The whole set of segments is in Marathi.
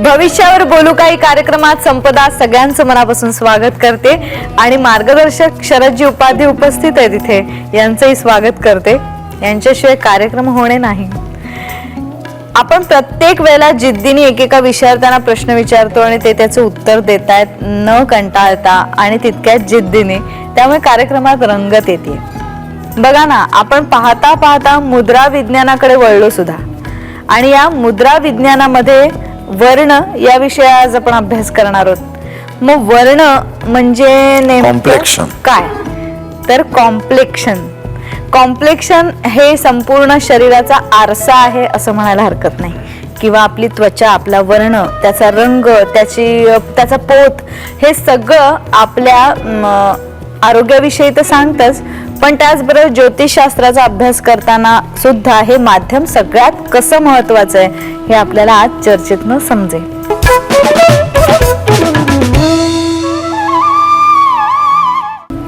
भविष्यावर बोलू काही कार्यक्रमात संपदा सगळ्यांचं मनापासून स्वागत करते आणि मार्गदर्शक शरदजी उपाध्ये उपस्थित आहे तिथे यांचंही स्वागत करते. यांच्याशिवाय कार्यक्रम होणे नाही. आपण प्रत्येक वेळेला जिद्दीने एकेका विषयावर प्रश्न विचारतो आणि ते त्याचं उत्तर देतायत न कंटाळता आणि तितक्याच जिद्दीने, त्यामुळे कार्यक्रमात रंगत येते. बघा ना, आपण पाहता पाहता मुद्रा विज्ञानाकडे वळलो सुद्धा आणि या मुद्रा विज्ञानामध्ये वर्ण या विषया आज आपण अभ्यास करणार आहोत. मग वर्ण म्हणजे नेमकं काय? तर कॉम्प्लेक्शन हे संपूर्ण शरीराचा आरसा आहे असं म्हणायला हरकत नाही. किंवा आपली त्वचा, आपला वर्ण, त्याचा रंग, त्याचा पोत, हे सगळं आपल्या आरोग्याविषयी तर सांगतच, पण त्याचबरोबर ज्योतिषशास्त्राचा अभ्यास करताना सुद्धा हे माध्यम सगळ्यात कसं महत्वाचं आहे हे आपल्याला आज चर्चेतनं समजेल.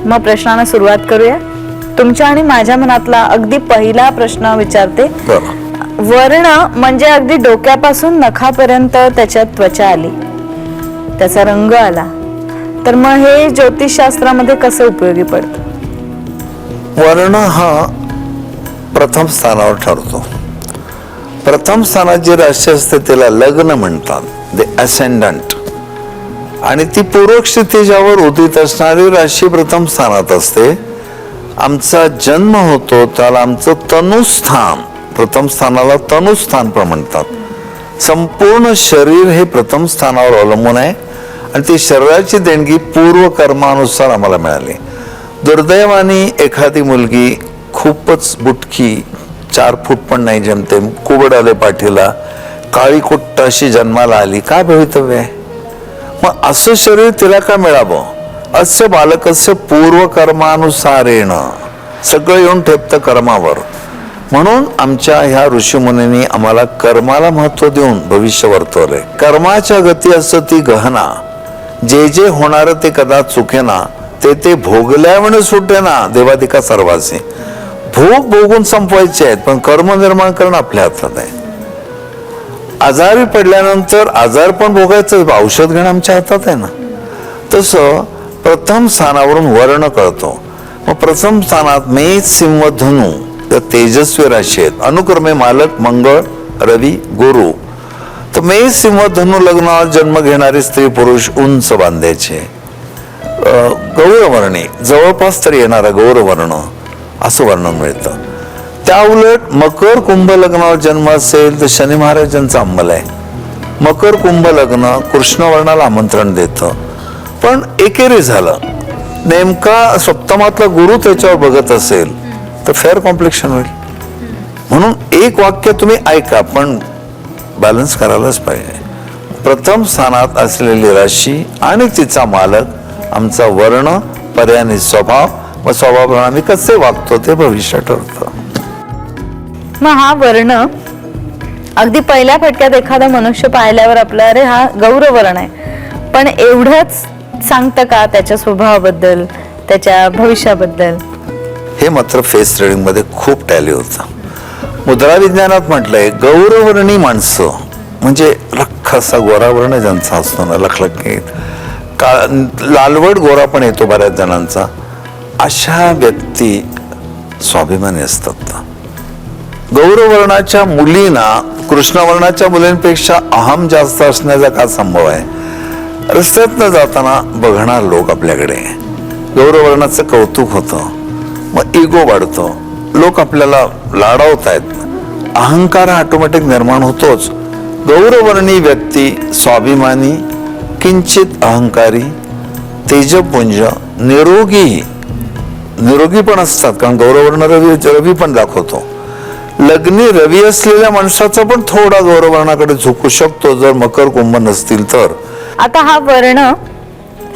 मग प्रश्नांना सुरुवात करूया. तुमच्या आणि माझ्या मनातला अगदी पहिला प्रश्न विचारते. वर्ण म्हणजे अगदी डोक्यापासून नखापर्यंत त्याच्यात त्वचा आली, त्याचा रंग आला, तर मग हे ज्योतिषशास्त्रामध्ये कसं उपयोगी पडतं? वर्ण हा प्रथम स्थानावर ठरतो. प्रथम स्थानात जी राशी असते त्याला लग्न म्हणतात, द असेंडंट. आणि ती पूर्व क्षितिजावर उदित असणारी राशी प्रथम स्थानात असते. आमचा जन्म होतो त्याला आमचं तनुस्थान, प्रथम स्थानाला तनुस्थान पण म्हणतात. संपूर्ण शरीर हे प्रथम स्थानावर अवलंबून आहे आणि ती शरीराची देणगी पूर्व कर्मानुसार आम्हाला मिळाली. दुर्दैवाने एखादी मुलगी खूपच बुटकी, 4 फूट पण नाही जमतेम, कुबड आले पाठीला, काळी कुट्ट अशी जन्माला आली, काय भवितव्य आहे? मग असं शरीर तिला का मिळावं? अस्य बालकस्य पूर्व कर्मानुसारेण, सगळं येऊन ठेपतं कर्मावर. म्हणून आमच्या ह्या ऋषीमुनींनी आम्हाला कर्माला महत्व देऊन भविष्य वर्तवलंय. कर्माच्या गती असं ती गहना, जे जे होणार ते कदा चुकेना, ते भोगल्यावर सुटेना देवादिका सर्वाचे. भोग भोगून संपवायचे आहेत, पण कर्म निर्माण करणं आपल्या हातात आहे. आजारी पडल्यानंतर आजार पण भोगायचं, औषध घेणं आमच्या हातात आहे ना. तसं प्रथम स्थानावरून वर्ण कळतो. मग प्रथम स्थानात मेष, सिंह, धनु या तेजस्वी राशी आहेत. अनुक्रमे मालक मंगळ, रवी, गुरु. तर मेष, सिंह, धनु लग्नावर जन्म घेणारे स्त्री पुरुष उंच बांध्याचे, गौरवर्णी, जवळपास तरी येणारा गौरवर्ण असं वर्णन मिळतं. त्या उलट मकर कुंभ लग्नावर जन्म असेल तर शनी महाराजांचा अंमल आहे. मकर कुंभ लग्न कृष्ण वर्णाला आमंत्रण देतं. पण एकेरी झालं, नेमका सप्तमातला गुरु त्याच्यावर बघत असेल तर फेअर कॉम्प्लेक्शन होईल. म्हणून एक वाक्य तुम्ही ऐका, पण बॅलन्स करायलाच पाहिजे. प्रथम स्थानात असलेली राशी आणि तिचा मालक, आमचा वर्ण, पर्यायाने स्वभाव, व स्वभावाप्रमाणे आम्ही कसे वागतो ते भविष्य ठरतं. मग हा वर्ण अगदी पहिल्या फटक्यात एखादा मनुष्य पाहिल्यावर आपला अरे हा गौरवर्ण आहे, पण एवढंच सांगतं का त्याच्या स्वभावाबद्दल, त्याच्या भविष्याबद्दल? हे मात्र फेस रिडिंग मध्ये खूप टॅली होतं. मुद्रा विज्ञानात म्हटलंय गौरवर्णी माणसं म्हणजे रख्ख असा गोरावर्ण ज्यांचा असतो ना, लखलखीत, लालवड गोरा पण येतो बऱ्याच जणांचा, अशा व्यक्ती स्वाभिमानी असतात. गौरवर्णाच्या मुलींना कृष्णवर्णाच्या मुलींपेक्षा अहम जास्त असण्याचा का संभव आहे? रस्त्यातनं जाताना बघणार लोक आपल्याकडे, गौरवर्णाचं कौतुक होतं, मग इगो वाढतो, लोक आपल्याला लाडवतायत, अहंकार ऑटोमॅटिक निर्माण होतोच. गौरवर्णी व्यक्ती स्वाभिमानी, किंचित अहंकारी, तेजपुंज, निरोगी पण असतात, कारण गौरवर्ण रवी पण दाखवतो. लग्नी रवी असलेल्या माणसाचा पण थोडा गौरवर्णाकडे झुकू शकतो जर मकर कुंभ नसतील तर. आता हा वर्ण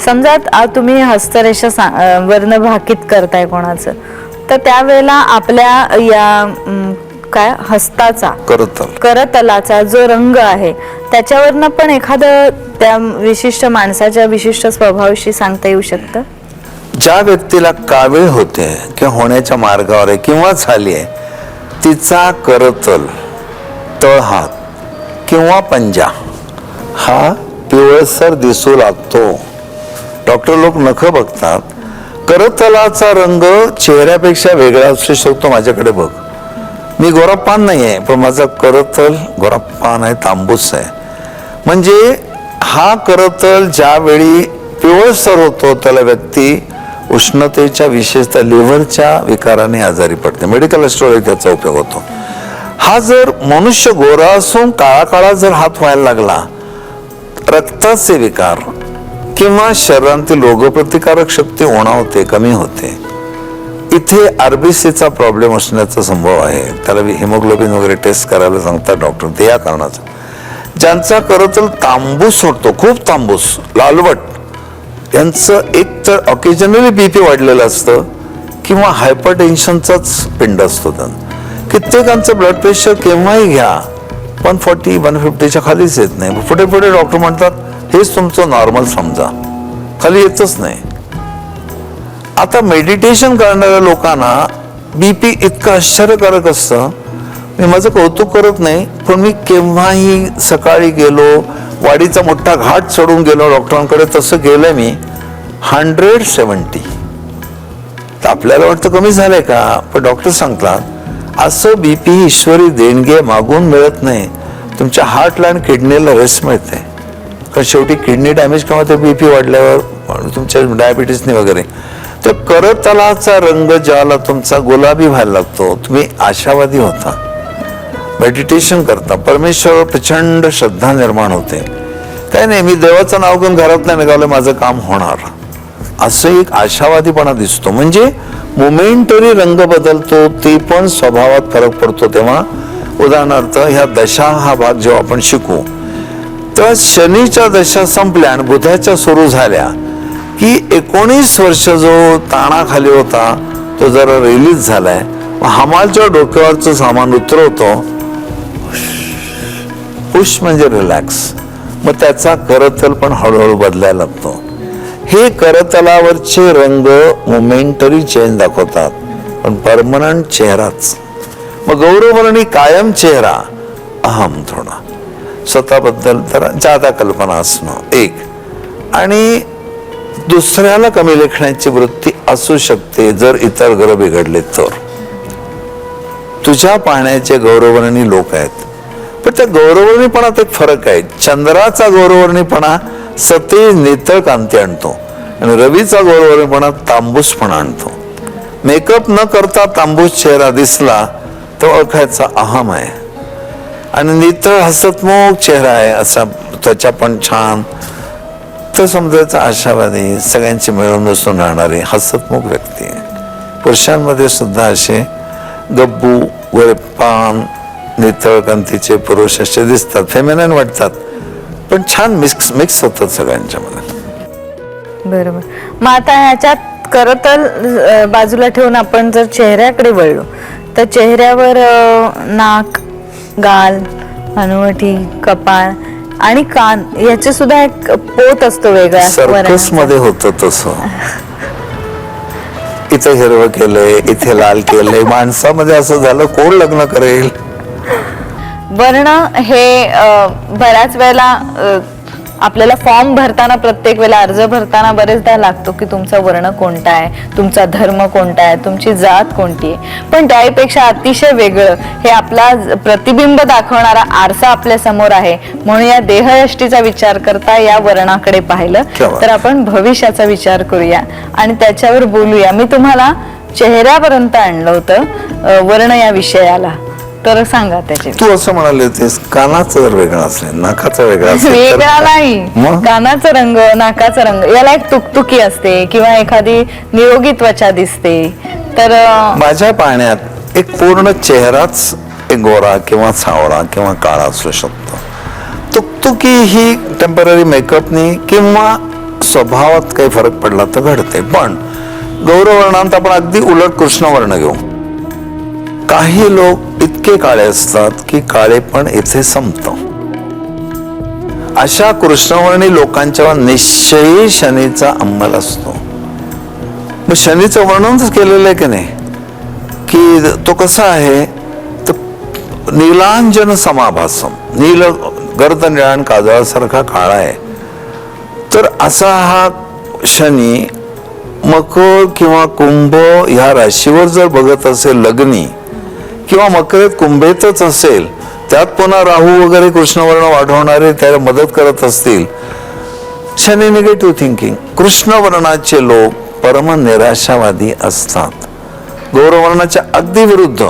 समजा तुम्ही हस्तरेषा वर्ण भाकीत करताय कोणाचं, तर त्यावेळेला आपल्या या काय हस्ताचा करतलाचा जो रंग आहे त्याच्यावरनं पण एखादं त्या विशिष्ट माणसाच्या विशिष्ट स्वभावाशी सांगता येऊ शकतं. ज्या व्यक्तीला कावीळ होते किंवा होण्याच्या मार्गावर आहे किंवा झाली आहे, तिचा करतल, तळहात किंवा पंजा हा पिवळसर दिसू लागतो. डॉक्टर लोक नख बघतात. करतलाचा रंग चेहऱ्यापेक्षा वेगळा असू शकतो. माझ्याकडे बघ, मी गोरापान नाही आहे, पण माझा करतल गोरापान आहे, तांबूस आहे. म्हणजे हा करतल ज्यावेळी पिवळसर होतो त्याला व्यक्ती उष्णतेच्या, विशेषतः लिव्हरच्या विकाराने आजारी पडते. मेडिकल ॲस्ट्रोलॉजी त्याचा उपयोग होतो. हा जर मनुष्य गोरा असून काळा काळा जर हात व्हायला लागला, रक्ताचे विकार किंवा शरीरातील रोगप्रतिकारक शक्ती ओणावते, कमी होते. इथे आरबीसीचा प्रॉब्लेम असण्याचा संभव आहे. त्याला हिमोग्लोबिन वगैरे टेस्ट करायला सांगतात डॉक्टर. ते या कारणाचं. ज्यांचा करतल तांबूस होतो, खूप तांबूस, लालवट, यांचं एक तर ऑकेजनली बीपी वाढलेलं असतं किंवा हायपरटेन्शनचाच पिंड असतो त्यांना. कित्येकांचं ब्लड प्रेशर केव्हाही घ्या 140 150च्या खालीच येत नाही. पुढे पुढे डॉक्टर म्हणतात हेच तुमचं नॉर्मल समजा, खाली येतच नाही. आता मेडिटेशन करणाऱ्या लोकांना बीपी इतकं आश्चर्यकारक असतं. मी माझं कौतुक करत नाही, पण मी केव्हाही सकाळी गेलो, वाडीचा मोठा घाट चढून गेलो डॉक्टरांकडे, तसं गेलंय मी 170. तर आपल्याला वाटतं कमी झालंय का, पण डॉक्टर सांगतात असं बीपी ईश्वरी देणगी मागून मिळत नाही. तुमच्या हार्टला आणि किडनीला रेस्ट मिळते, कारण शेवटी किडनी डॅमेज किंवा ते बीपी वाढल्यावर तुमच्या डायबिटीसने वगैरे. तर करतलाचा रंग ज्याला तुमचा गुलाबी व्हायला लागतो, तुम्ही आशावादी होता, मेडिटेशन करता, परमेश्वरावर प्रचंड श्रद्धा निर्माण होते. काय नाही, मी देवाचं नाव घेऊन घरात नाही निघालं, माझं काम होणार, असं एक आशावादीपणा दिसतो. म्हणजे मोमेंटरी रंग बदलतो, ते पण स्वभावात फरक पडतो. तेव्हा उदाहरणार्थ ह्या दशा हा भाग जेव्हा आपण शिकू, तर शनीच्या दशा संपल्या आणि बुधाच्या सुरू झाल्या की 19 वर्ष जो ताणाखाली होता तो जरा रिलीज झालाय. हमालच्या डोक्यावरचं सामान उतरवतो, पुश म्हणजे रिलॅक्स. मग त्याचा करतल पण हळूहळू बदलायला लागतो. हे करतलावरचे रंग मोमेंटरी चेंज दाखवतात, पण परमनंट चेहराच. मग गौरवर्णी कायम चेहरा, अहम थोडा, स्वतःबद्दल तर जादा कल्पना असणं एक, आणि दुसऱ्याला कमी लेखण्याची वृत्ती असू शकते जर इतर ग्रह बिघडले तर. तुझ्या पाहण्याचे गौरवर्णी लोक आहेत, पण त्या गौरवर्णीपणात एक फरक आहे. चंद्राचा गौरवर्णीपणा सतेज नितळ कांती आणतो आणि रवीचा गौरवर्णीपणा तांबूसपणा आणतो. मेकअप न करता तांबूस चेहरा दिसला तर ओळखायचा अहम आहे, आणि नितळ हसतमुख चेहरा आहे, असा त्वचा पण छान, तर समजायचा आशावादी, सगळ्यांची मिळून मिसळून राहणारी हसतमुख व्यक्ती आहे. पुरुषांमध्ये सुद्धा असे गब्बू वरपान नितळ कांतीचे पुरुष असे दिसतात, फेमिनाईन वाटतात, पण छान मिक्स होतात सगळ्यांच्या मध्ये. बरोबर. मग आता ह्याच्यात करतल बाजूला ठेवून आपण जर चेहऱ्याकडे वळलो, तर चेहऱ्यावर नाक, गाल, हनुवटी, कपाळ आणि कान याचे सुद्धा एक पोत असतो वेगळा. सर्कस मध्ये होतं तसं. इथे हिरवं केलंय, इथे लाल केलंय. माणसामध्ये असं झालं, कोण लग्न करेल? वर्ण हे बऱ्याच वेळेला आपल्याला फॉर्म भरताना, प्रत्येक वेळेला अर्ज भरताना बरेचदा लागतो की तुमचा वर्ण कोणता आहे, तुमचा धर्म कोणता आहे, तुमची जात कोणती आहे. पण त्यापेक्षा अतिशय वेगळं हे आपला प्रतिबिंब दाखवणारा आरसा आपल्या समोर आहे. म्हणून या देहयष्टीचा विचार करता या वर्णाकडे पाहिलं तर आपण भविष्याचा विचार करूया आणि त्याच्यावर बोलूया. मी तुम्हाला चेहऱ्यापर्यंत आणलं होतं वर्ण या विषयाला, तर सांगा त्याचे. तू असं म्हणाले होतेस कानाचा जर वेगळा असेल, नाकाचा वेगळा असेल, वेगळा नाही, कानाचा रंग, नाकाचा रंग याला एक तुकतुकी असते किंवा एखादी निरोगी त्वचा दिसते. तर माझ्या पाहण्यात एक पूर्ण चेहराच एक गोरा किंवा सावळा किंवा काळा असू शकतो. तुकतुकी ही टेम्पररी मेकअपनी किंवा स्वभावात काही फरक पडला तर घडते. पण गौरवर्णांत आपण अगदी उलट कृष्णवर्ण घेऊ. काही लोक इतके काळे असतात की काळे पण इथे संपतं. अशा कृष्णवर्णी लोकांच्या निश्चयी शनीचा अंमल असतो. मग शनीचं वर्णनच केलेलं आहे की नाही, की तो कसा आहे तर नीलांजन समाभासम, नील गर्द निळा आणि काजळासारखा काळा आहे. तर असा हा शनी मकर किंवा कुंभ ह्या राशीवर जर बघत असेल लग्नी, किंवा मकरेत कुंभेतच असेल, त्यात पुन्हा राहू वगैरे कृष्णवर्ण वाढवणारे त्याला मदत करत असतील, शनी निगेटिव्ह थिंकिंग. कृष्णवर्णाचे लोक परम निराशावादी असतात, गौरवर्णाच्या अगदी विरुद्ध.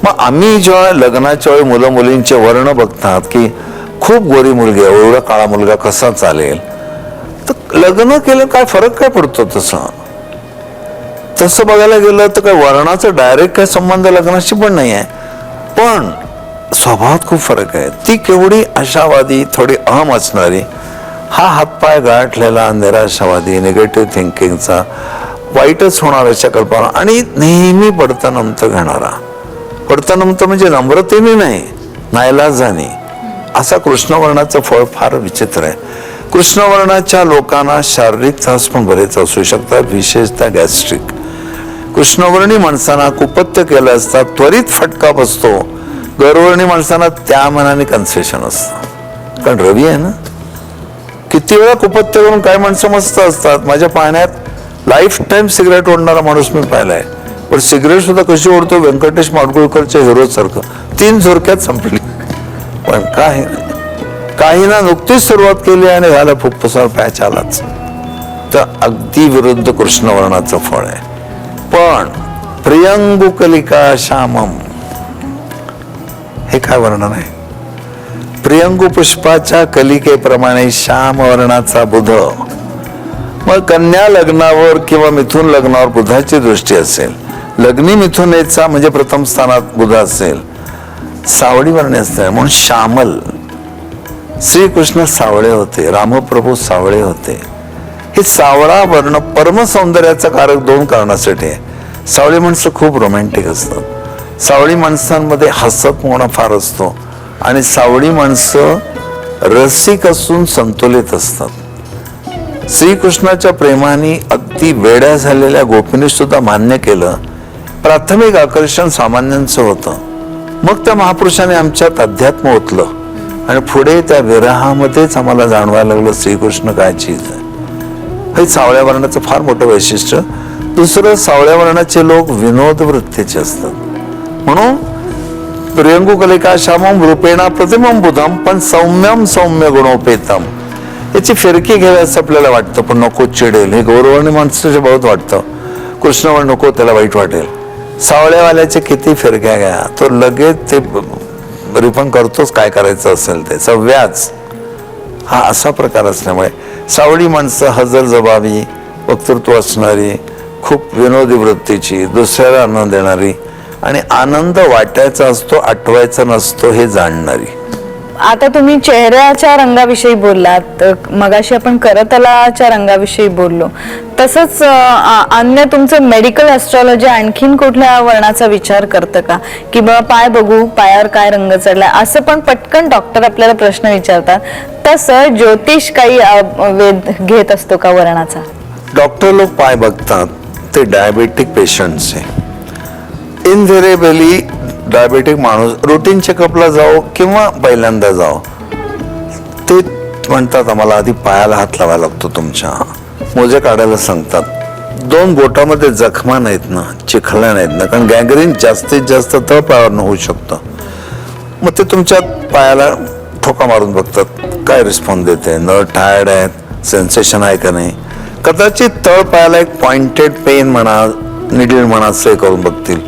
मग आम्ही जेव्हा लग्नाच्या वेळी मुलं मुलींचे वर्ण बघतात की खूप गोरी मुलगी आहे, एवढा काळा मुलगा कसा चालेल, तर लग्न केलं काय फरक काय पडतो? तसं बघायला गेलं तर काय वर्णाचा डायरेक्ट काय संबंध लग्नाशी पण नाही आहे, पण स्वभावात खूप फरक आहे. ती केवढी आशावादी, थोडी अहम असणारी, हा हातपाय गाठलेला निराशावादी, निगेटिव्ह थिंकिंगचा, वाईटच होणार अशा कल्पना आणि नेहमी पडता नमतं घेणारा. पडता नमतं म्हणजे नम्रतेने नाही, नाईलाजाने. असा कृष्णवर्णाचं फळ फार विचित्र आहे. कृष्णवर्णाच्या लोकांना शारीरिक त्रास पण बरेच असू शकतात, विशेषतः गॅस्ट्रिक. कृष्णवर्णी माणसांना कुपथ्य केलं असतात, त्वरित फटका बसतो. गौरवर्णी माणसांना त्या मनाने कन्सेशन असतं, कारण रवी आहे ना. किती वेळा कुपथ्य करून काय माणसं मस्त असतात. माझ्या पाहण्यात लाईफ टाईम सिगरेट ओढणारा माणूस मी पाहिलाय, पण सिगरेट सुद्धा कशी ओढतो व्यंकटेश माडगुळकरच्या हिरो सारखं, 3 झोरक्यात संपली. पण काही ना नुकतीच सुरुवात केली आणि झालं फुफ्फुसावर पॅच आलाच. तर अगदी विरुद्ध कृष्णवर्णाचं फळ आहे. पण प्रियंगुकलिका श्यामम हे काय वर्णन आहे? प्रियंगू पुष्पाच्या कलिकेप्रमाणे श्याम वर्णाचा बुध. मग कन्या लग्नावर किंवा मिथुन लग्नावर बुधाची दृष्टी असेल, लग्नी मिथुनेचा म्हणजे प्रथम स्थानात बुध असेल, सावळी वर्णे असते म्हणून श्यामल. श्रीकृष्ण सावळे होते, रामप्रभू सावळे होते. हे सावळा वर्ण परम सौंदर्याचा कारक 2 कारणासाठी आहे. सावळी माणसं खूप रोमॅन्टिक असतात, सावळी माणसांमध्ये हसतपणा फार असतो, आणि सावळी माणसं रसिक असून संतुलित असतात. श्रीकृष्णाच्या प्रेमाने अगदी वेड्या झालेल्या गोपीने सुद्धा मान्य केलं, प्राथमिक आकर्षण सामान्यांचं होतं. मग त्या महापुरुषाने आमच्यात अध्यात्म ओतलं आणि पुढे त्या विरहामध्येच आम्हाला जाणवायला लागलं श्रीकृष्ण काय चीज आहे. हे सावळ्या वर्णाचं फार मोठं वैशिष्ट्य. दुसरं, सावळ्या वर्णाचे लोक विनोद वृत्तीचे असतात. म्हणून प्रियंगुकलिका श्यामम रूपेणा प्रतिमम बुधम पण सौम्यम सौम्य गुणोपेतम. याची फिरकी घ्यावी असं आपल्याला वाटतं, पण नको चिडेल. हे गौरवर्णी माणसाचे बहुत वाटतं, कृष्णवर्ण नको त्याला वाईट वाटेल. सावळ्यावाल्याचे किती फिरक्या घ्या, तो लगेच ते रिफंड करतोच काय करायचं असेल ते. सव्याच हा असा प्रकार असल्यामुळे सावळी माणसं हजरजबाबी, वक्तृत्व असणारी, खूप विनोदी वृत्तीची, दुसऱ्याला आनंद देणारी, आणि आनंद वाटायचा असतो, आठवायचा नसतो हे जाणणारी. आता तुम्ही चेहऱ्याच्या रंगाविषयी बोललात, मगाशी आपण करतलाच्या रंगाविषयी बोललो, तसंच अन्य तुमचं मेडिकल ॲस्ट्रॉलॉजी आणखीन कुठल्या वर्णाचा विचार करतं का, की बाबा पाय बघू, पायावर काय रंग चढलाय, असं पण पटकन डॉक्टर आपल्याला प्रश्न विचारतात. तसं ज्योतिष काही वेध घेत असतो का वर्णाचा? डॉक्टर लोक पाय बघतात ते डायबेटिक पेशंटचे. इनव्हेरेबली डायबेटिक माणूस रुटीन चेकअपला जाओ किंवा पहिल्यांदा जाओ, ते म्हणतात आम्हाला आधी पायाला हात लावायला लागतो तुमच्या, मोजे काढायला सांगतात. 2 बोटामध्ये जखमा नाहीत ना, चिखल्या नाहीत ना, कारण गँग्रीन जास्तीत जास्त तळपायावरनं होऊ शकतं. मग ते तुमच्या पायाला ठोका मारून बघतात काय रिस्पॉन्स देते, नळ टायर्ड आहेत, सेन्सेशन आहे का नाही. कदाचित तळपायाला एक पॉइंटेड पेन म्हणा, निडल म्हणा, असं करून बघतील.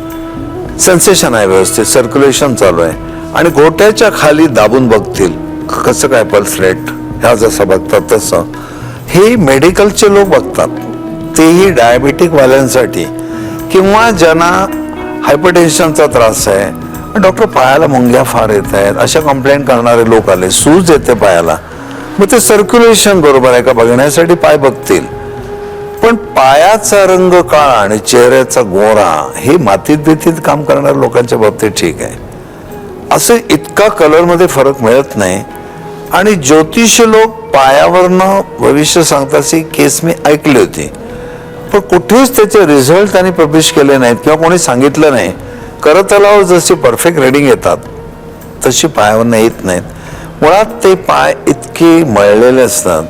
सेन्सेशन आहे, व्यवस्थित सर्क्युलेशन चालू आहे, आणि गोट्याच्या खाली दाबून बघतील कसं काय पल्स रेट, ह्या जसं बघतात तसं. हे मेडिकलचे लोक बघतात, तेही डायबेटिक वाल्यांसाठी, किंवा ज्यांना हायपरटेन्शनचा त्रास आहे. डॉक्टर पायाला मुंग्या फार येत आहेत अशा कंप्लेंट करणारे लोक आले, सूज येते पायाला, मग ते सर्क्युलेशन बरोबर आहे का बघण्यासाठी पाय बघतील. पण पायाचा रंग काळा आणि चेहऱ्याचा गोरा हे मातीत बितीत काम करणाऱ्या लोकांच्या बाबतीत ठीक आहे. असं इतका कलरमध्ये फरक मिळत नाही. आणि ज्योतिष लोक पायावरनं भविष्य सांगताची केस मी ऐकली होती, पण कुठेच त्याचे रिझल्ट त्यांनी पब्लिश केले नाहीत किंवा कोणी सांगितलं नाही. करतलावर जशी परफेक्ट रेडिंग येतात तशी पायावरनं येत नाहीत. मुळात ते पाय इतके मळलेले असतात,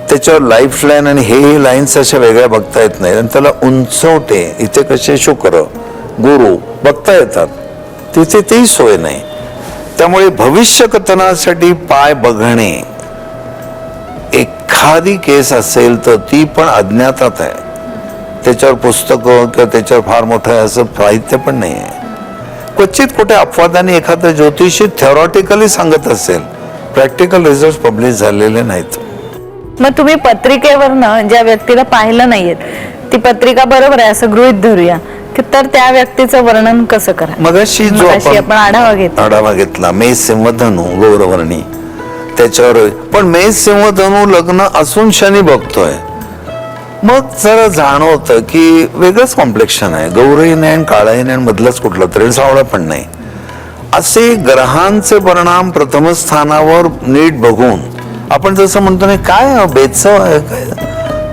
त्याच्यावर लाईफ लाईन आणि हे लाईन्स अशा वेगळ्या बघता येत नाही, आणि त्याला उंचवटे इथे कसे शुक्र गुरु बघता येतात, तिथे तेही सोय नाही. त्यामुळे भविष्य कथनासाठी पाय बघणे, एखादी केस असेल तर ती पण अज्ञातात आहे, त्याच्यावर पुस्तकं किंवा त्याच्यावर फार मोठं असं साहित्य पण नाही आहे. क्वचित कुठे अपवादाने एखादा ज्योतिषी थेरॉटिकली सांगत असेल, प्रॅक्टिकल रिझल्ट पब्लिश झालेले नाहीत. मग तुम्ही पत्रिकेवरनं ज्या व्यक्तीला पाहिलं नाहीये ती पत्रिका बरोबर आहे असं गृहीत धरूया की तर त्या व्यक्तीचं वर्णन कसं करा. मगाशी जो आपण आढावा घेतला मेष सिंह धनु गौरवर्णी, त्याच्यावर पण मेष सिंह धनु लग्न असून शनी बघतोय, मग जरा जाणवतं की वेगळंच कॉम्प्लेक्शन आहे, गौरही नाही आणि काळाही नाही, मधलंच कुठलं तरी सावळा पण नाही. असे ग्रहांचे परिणाम प्रथम स्थानावर नीट बघून आपण जसं म्हणतो नाही काय बेचव आहे, काय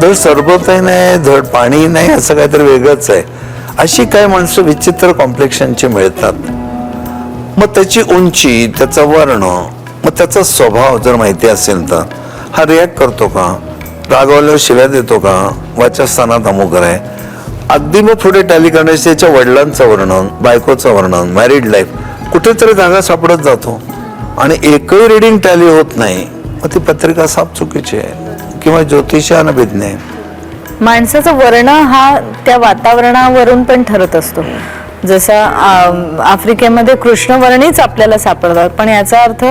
धड सरबतही नाही धड पाणी नाही, असं काहीतरी वेगळंच आहे, अशी काय माणसं विचित्र कॉम्प्लेक्शनची मिळतात. मग त्याची उंची, त्याचा वर्ण, मग त्याचा स्वभाव जर माहिती असेल तर हा रिॲक्ट करतो का, रागावल्यावर शिव्या देतो का, वाचस्थानात अमुक आहे, अगदी मग पुढे टॅली करण्याची त्याच्या वडिलांचं वर्णन, बायकोचं वर्णन, मॅरिड लाईफ, कुठेतरी जागा सापडत जातो आणि एकही रिडिंग टॅली होत नाही, मग ती पत्रिका साप चुकीची आहे किंवा ज्योतिषानं भिज्ञ आहे. माणसाचं वर्ण हा त्या वातावरणावरून पण ठरत असतो. जसं आफ्रिकेमध्ये कृष्णवर्णीच आपल्याला सापडतात, पण याचा अर्थ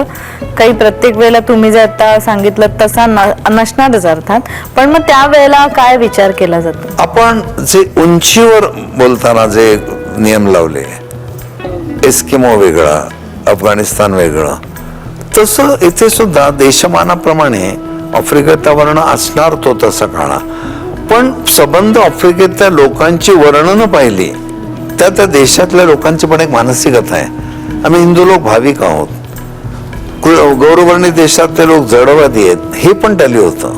काही प्रत्येक वेळेला तुम्ही जे आता सांगितलं तसा नसणारच अर्थात, पण मग त्या वेळेला काय विचार केला जातो. आपण जे उंचीवर बोलताना जे नियम लावले, एस्किमो वेगळा, अफगाणिस्तान वेगळं, तसं इथे सुद्धा देशमानाप्रमाणे आफ्रिकेतला वर्ण असणार तो तसा काळा, पण संबंध आफ्रिकेतल्या लोकांची वर्णनं पाहिली, त्या देशातल्या लोकांची पण एक मानसिकता आहे. आम्ही हिंदू लोक भाविक आहोत, गौरवर्णी देशातले लोक जडवादी आहेत, हे पण टॅली होतं.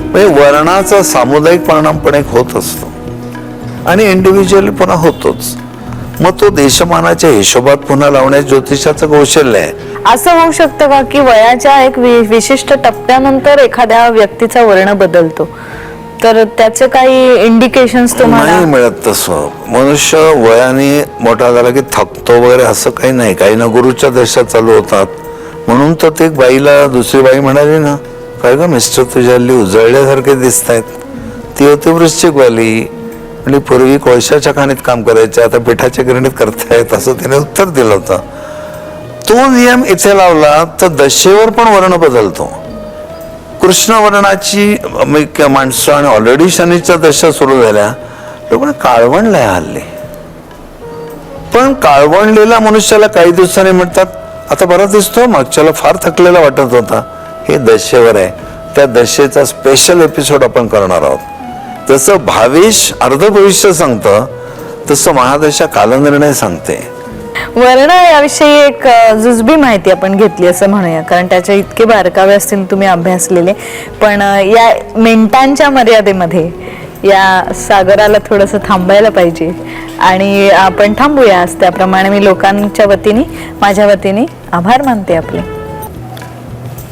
म्हणजे वर्णाचा सामुदायिक परिणाम पण एक होत असतो आणि इंडिव्हिज्युअली पुन्हा होतोच. मग तो देशमानाच्या हिशोबात पुन्हा लावण्यास ज्योतिषाचं कौशल्य आहे. असं होऊ शकतं का की वयाच्या एक विशिष्ट टप्प्यानंतर एखाद्या व्यक्तीचा वर्ण बदलतो, तर त्याचे काही इंडिकेशन्स तुम्हाला नाही मिळत. तसं मनुष्य वयाने मोठा झाला की थकतो वगैरे असं काही नाही. काही ना गुरुच्या दशा चालू होतात, म्हणून तर ते बाईला दुसरी बाई म्हणाली ना, काय ग मिस्टर तुझ्या हल्ली उजळल्यासारखे दिसत आहेत. ती होती वृश्चिकवाली आणि पूर्वी कोळशाच्या खाणीत काम करायचे, आता पिठाच्या गिरणीत करतायत, असं तिने उत्तर दिलं होतं. तो नियम इथे लावला तर दशेवर पण वर्ण बदलतो. कृष्ण वर्णाची माणसं आणि ऑलरेडी शनीच्या दशा सुरू झाल्या, लोकांना काळवणलंय हल्ली, पण काळवणलेला मनुष्याला काही दिवसांनी म्हणतात आता बरा दिसतो, मागच्याला फार थकलेला वाटत होता. हे दशेवर आहे. त्या दशेचा स्पेशल एपिसोड आपण करणार आहोत. जसं भावेश अर्ध भविष्य सांगतं, तसं महादशा कालनिर्णय सांगते. वर्ण याविषयी एक जुजबी माहिती आपण घेतली असं म्हणूया, कारण त्याच्या इतके बारकावे असतील तुम्ही अभ्यासलेले, पण या मिनिटांच्या मर्यादेमध्ये या सागराला थोडंसं थांबायला पाहिजे आणि आपण थांबूया. त्याप्रमाणे मी लोकांच्या वतीने, माझ्या वतीने आभार मानते आपले.